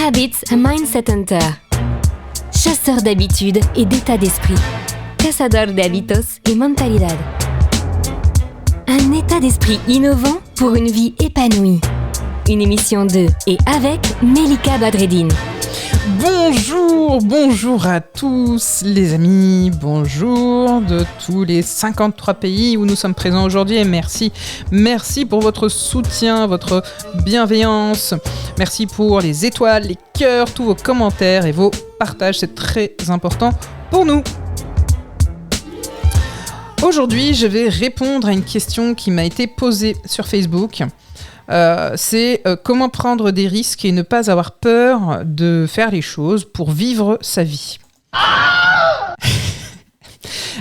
Habits a Mindset Hunter. Chasseur d'habitudes et d'état d'esprit. Cazador de hábitos y mentalidad. Un état d'esprit innovant pour une vie épanouie. Une émission de et avec Melika Badreddine. Bonjour à tous les amis, bonjour de tous les 53 pays où nous sommes présents aujourd'hui et merci pour votre soutien, votre bienveillance, merci pour les étoiles, les cœurs, tous vos commentaires et vos partages, c'est très important pour nous. Aujourd'hui, je vais répondre à une question qui m'a été posée sur Facebook. C'est comment prendre des risques et ne pas avoir peur de faire les choses pour vivre sa vie.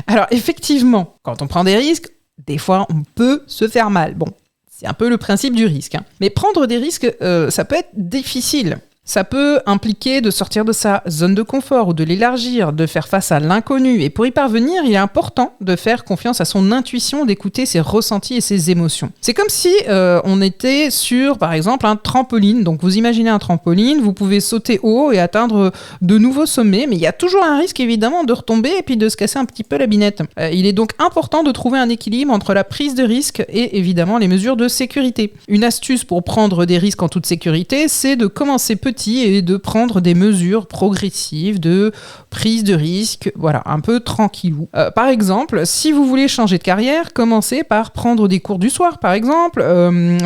Alors effectivement, quand on prend des risques, des fois on peut se faire mal. Bon, c'est un peu le principe du risque, hein. Mais prendre des risques, ça peut être difficile. Ça peut impliquer de sortir de sa zone de confort ou de l'élargir, de faire face à l'inconnu. Et pour y parvenir, il est important de faire confiance à son intuition, d'écouter ses ressentis et ses émotions. C'est comme si on était sur, par exemple, un trampoline. Donc vous imaginez un trampoline, vous pouvez sauter haut et atteindre de nouveaux sommets, mais il y a toujours un risque évidemment de retomber et puis de se casser un petit peu la binette. Il est donc important de trouver un équilibre entre la prise de risque et évidemment les mesures de sécurité. Une astuce pour prendre des risques en toute sécurité, c'est de commencer petit et de prendre des mesures progressives de prise de risque, voilà, un peu tranquillou. Par exemple, si vous voulez changer de carrière, commencez par prendre des cours du soir, par exemple,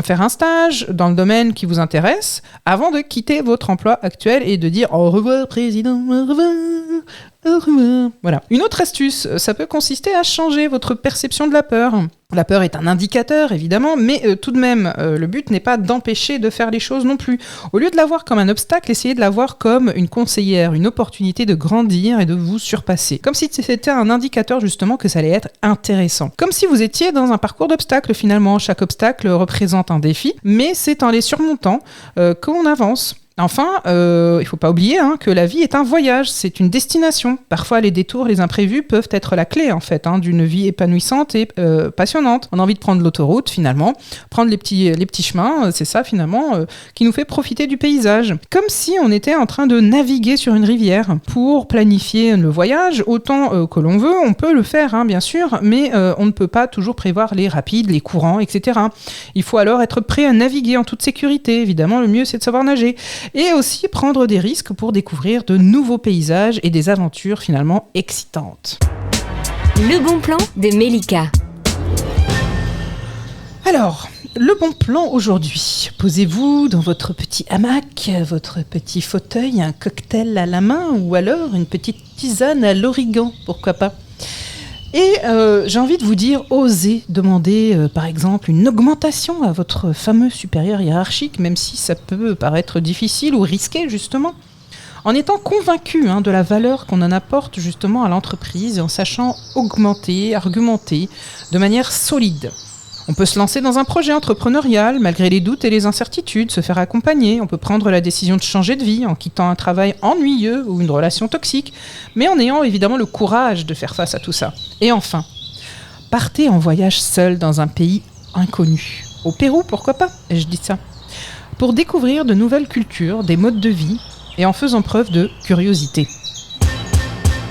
faire un stage dans le domaine qui vous intéresse, avant de quitter votre emploi actuel et de dire « Au revoir, président, au revoir ». Voilà. Une autre astuce, ça peut consister à changer votre perception de la peur. La peur est un indicateur, évidemment, mais tout de même, le but n'est pas d'empêcher de faire les choses non plus. Au lieu de la voir comme un obstacle, essayez de la voir comme une conseillère, une opportunité de grandir et de vous surpasser. Comme si c'était un indicateur, justement, que ça allait être intéressant. Comme si vous étiez dans un parcours d'obstacles, finalement. Chaque obstacle représente un défi, mais c'est en les surmontant qu'on avance. Enfin, il ne faut pas oublier que la vie est un voyage, c'est une destination. Parfois, les détours, les imprévus peuvent être la clé, en fait, d'une vie épanouissante et passionnante. On a envie de prendre l'autoroute, finalement, prendre les petits chemins, c'est ça, finalement, qui nous fait profiter du paysage. Comme si on était en train de naviguer sur une rivière. Pour planifier le voyage, autant que l'on veut, on peut le faire, bien sûr, mais on ne peut pas toujours prévoir les rapides, les courants, etc. Il faut alors être prêt à naviguer en toute sécurité. Évidemment, le mieux, c'est de savoir nager. Et aussi prendre des risques pour découvrir de nouveaux paysages et des aventures finalement excitantes. Le bon plan de Melika. Alors, le bon plan aujourd'hui. Posez-vous dans votre petit hamac, votre petit fauteuil, un cocktail à la main ou alors une petite tisane à l'origan, pourquoi pas. Et j'ai envie de vous dire, osez demander par exemple une augmentation à votre fameux supérieur hiérarchique, même si ça peut paraître difficile ou risqué justement, en étant convaincu de la valeur qu'on en apporte justement à l'entreprise et en sachant augmenter, argumenter de manière solide. On peut se lancer dans un projet entrepreneurial malgré les doutes et les incertitudes, se faire accompagner. On peut prendre la décision de changer de vie en quittant un travail ennuyeux ou une relation toxique, mais en ayant évidemment le courage de faire face à tout ça. Et enfin, partez en voyage seul dans un pays inconnu. Au Pérou, pourquoi pas, je dis ça. Pour découvrir de nouvelles cultures, des modes de vie et en faisant preuve de curiosité.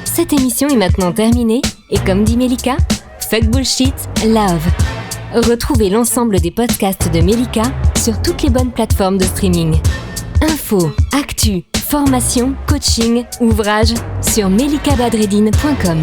Cette émission est maintenant terminée et comme dit Melika, fuck bullshit, love. Retrouvez l'ensemble des podcasts de Melika sur toutes les bonnes plateformes de streaming. Infos, actu, formation, coaching, ouvrages sur melikabadreddine.com.